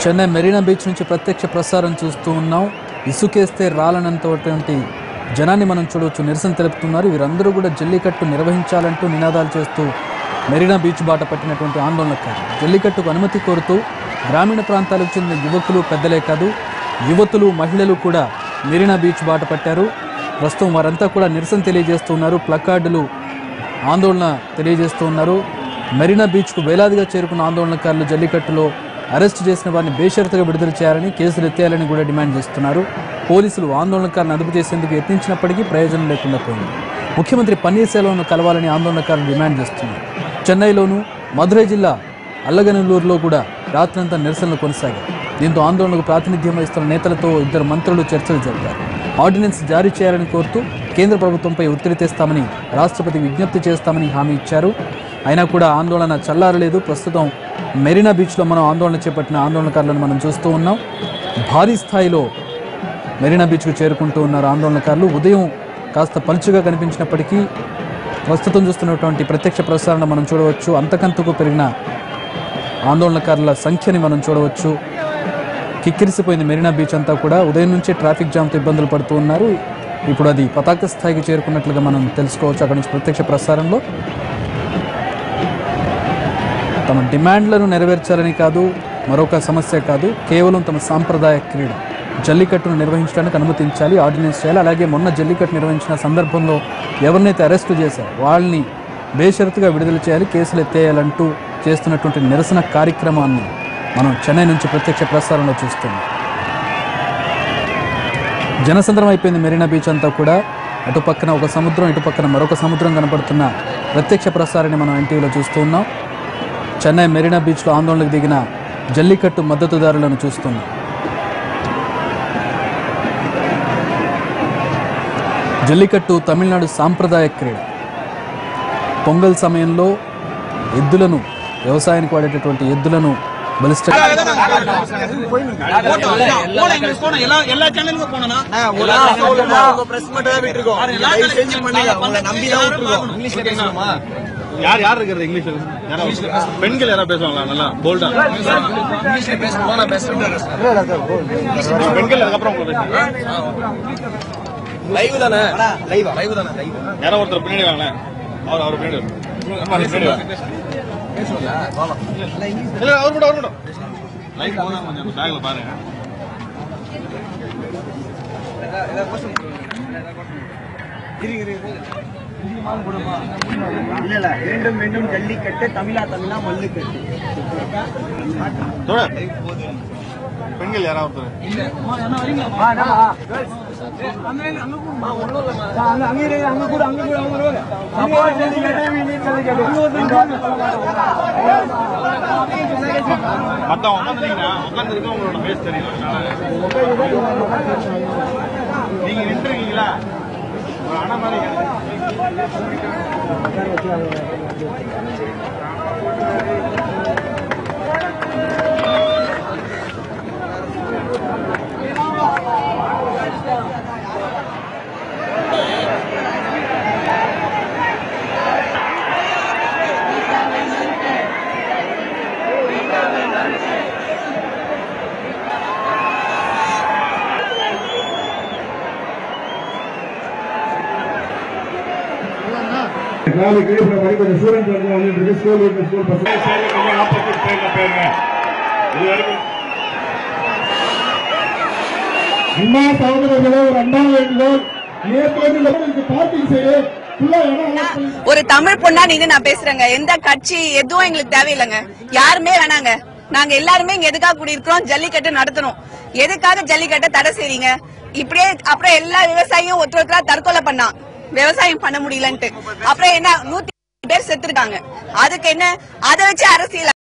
Chennai Marina beach నుంచి ప్రత్యక్ష ప్రసారం చూస్తూ ఉన్నాం. ఇసుకేస్తే రాలనంతటి జనాన్ని మనం చూడవచ్చు. నిరసన తెలుపుతున్నారు. వీరందరూ కూడా జల్లికట్టు నిర్వహించాలంటూ నినాదాలు చేస్తూ మెరీనా బీచ్ బాట పట్టినటువంటి ఆందోళనకారులు జల్లికట్టుకు అనుమతి కోరుతూ గ్రామీణ ప్రాంతాలకు చెందిన యువకులు, పెద్దలే కాదు యువతులు, మహిళలు కూడా మెరీనా బీచ్ బాట పట్టారు. ప్రస్తుతం వారంతా కూడా నిరసన తెలియజేస్తున్నారు. ప్లకార్డులు ఆందోళన తెలియజేస్తూ ఉన్నారు. మెరీనా బీచ్కు వేలాదిగా చేరుకున్న ఆందోళనకారులు జల్లికట్టులో అరెస్ట్ చేసిన వారిని బేషరతుగా విడుదల చేయాలని, కేసులు ఎత్తేయాలని కూడా డిమాండ్ చేస్తున్నారు. పోలీసులు ఆందోళనకారులను అదుపు చేసేందుకు యత్నించినప్పటికీ ప్రయోజనం లేకుండా పోయింది. ముఖ్యమంత్రి పన్నీర్ సెల్వంను కలవాలని ఆందోళనకారులు డిమాండ్ చేస్తున్నారు. చెన్నైలోను, మదురై జిల్లా అల్లగనల్లూరులో కూడా రాత్రంతా నిరసనలు కొనసాగాయి. దీంతో ఆందోళనకు ప్రాతినిధ్యం వహిస్తున్న నేతలతో ఇద్దరు మంత్రులు చర్చలు జరిపారు. ఆర్డినెన్స్ జారీ చేయాలని కోరుతూ కేంద్ర ప్రభుత్వంపై ఒత్తిడి తెస్తామని, రాష్ట్రపతికి విజ్ఞప్తి చేస్తామని హామీ ఇచ్చారు. అయినా కూడా ఆందోళన చల్లారలేదు. ప్రస్తుతం మెరీనా బీచ్లో మనం ఆందోళన చేపట్టిన ఆందోళనకారులను మనం చూస్తూ ఉన్నాం. భారీ స్థాయిలో మెరీనా బీచ్కు చేరుకుంటూ ఉన్నారు ఆందోళనకారులు. ఉదయం కాస్త పలుచుగా కనిపించినప్పటికీ ప్రస్తుతం చూస్తున్నటువంటి ప్రత్యక్ష ప్రసారణ మనం చూడవచ్చు. అంతకంతకు పెరిగిన ఆందోళనకారుల సంఖ్యని మనం చూడవచ్చు. కిక్కిరిసిపోయింది మెరీనా బీచ్ అంతా కూడా. ఉదయం నుంచే ట్రాఫిక్ జామ్తో ఇబ్బందులు పడుతూ ఉన్నారు. ఇప్పుడు అది పతాక స్థాయికి చేరుకున్నట్లుగా మనం తెలుసుకోవచ్చు. అక్కడి నుంచి ప్రత్యక్ష ప్రసారంలో తమ డిమాండ్లను నెరవేర్చాలని కాదు, మరొక సమస్య కాదు, కేవలం తమ సాంప్రదాయ క్రీడ జల్లికట్టును నిర్వహించడానికి అనుమతించాలి, ఆర్డినెన్స్ చేయాలి. అలాగే మొన్న జల్లికట్టు నిర్వహించిన సందర్భంలో ఎవరినైతే అరెస్టు చేశారో వాళ్ళని బేషరతుగా విడుదల చేయాలి, కేసులు ఎత్తేయాలంటూ చేస్తున్నటువంటి నిరసన కార్యక్రమాన్ని మనం చెన్నై నుంచి ప్రత్యక్ష ప్రసారంలో చూస్తున్నాం. జనసంద్రం అయిపోయింది మెరీనా బీచ్ అంతా కూడా. అటు పక్కన ఒక సముద్రం, ఇటు పక్కన మరొక సముద్రం కనపడుతున్న ప్రత్యక్ష ప్రసారాన్ని మనం ఎన్టీవీలో చూస్తూ ఉన్నాం. చెన్నై మెరీనా బీచ్లో ఆందోళనకు దిగిన జల్లికట్టు మద్దతుదారులను చూస్తున్నాం. జల్లికట్టు తమిళనాడు సాంప్రదాయ క్రీడ. పొంగల్ సమయంలో ఎద్దులను, వ్యవసాయానికి వాడేటటువంటి ఎద్దులను బలిష్ట யார் யார் இருக்கிறது இங்கிலீஷ் பெண்கள் யாரா பேசுவாங்களா நல்லா போல்டா பெண்கள் அதுக்கப்புறம் லைவ் தானே லைவ் தானே யாரோ ஒருத்தர் பின்னாடி வாங்க அவர் பின்னாடி இல்ல அவர் கூட லைவ் போனா கொஞ்சம் பேக்ல பாருங்க. இல்ல மீண்டும் மீண்டும் ஜல்லிக்கட்டு தமிழா மல்லுக்கட்டு. பெண்கள் யாராவது மத்தவங்க உட்காந்து இருக்க உங்களோட பேஸ் தெரியும். நீங்க நின்றுருக்கீங்களா அண்ணா மாதிரி நாளைக்கு கொஞ்சம் ஸ்டூடெண்ட் வந்து ஸ்கூல் பசங்க ஆப்போசிட் சைட்ல போயிருங்க. இது வரைக்கும் அண்ணா சகோதரர்களே, ஒரு அண்ணா வேண்டுதல். பார்க்கிங் செய்ய ஒரு தமிழ் பொண்ணா நின்று நான் பேசுறேங்க. எந்த கட்சி எதுவும் எங்களுக்கு தேவையில்லைங்க. யாருமே வேணாங்க. நாங்க எல்லாருமே இங்க எதுக்காக கூடியிருக்கிறோம்? ஜல்லிக்கட்டு நடத்தணும். எதுக்காக ஜல்லிக்கட்டை தடை செய்றீங்க? இப்படியே அப்புறம் எல்லா விவசாயியும் ஒருத்தரா தற்கொலை பண்ணா, விவசாயம் பண்ண முடியலன்ட்டு. அப்புறம் என்ன 100 பேர் செத்துருக்காங்க. அதுக்கு என்ன? அதை வச்சு அரசியல்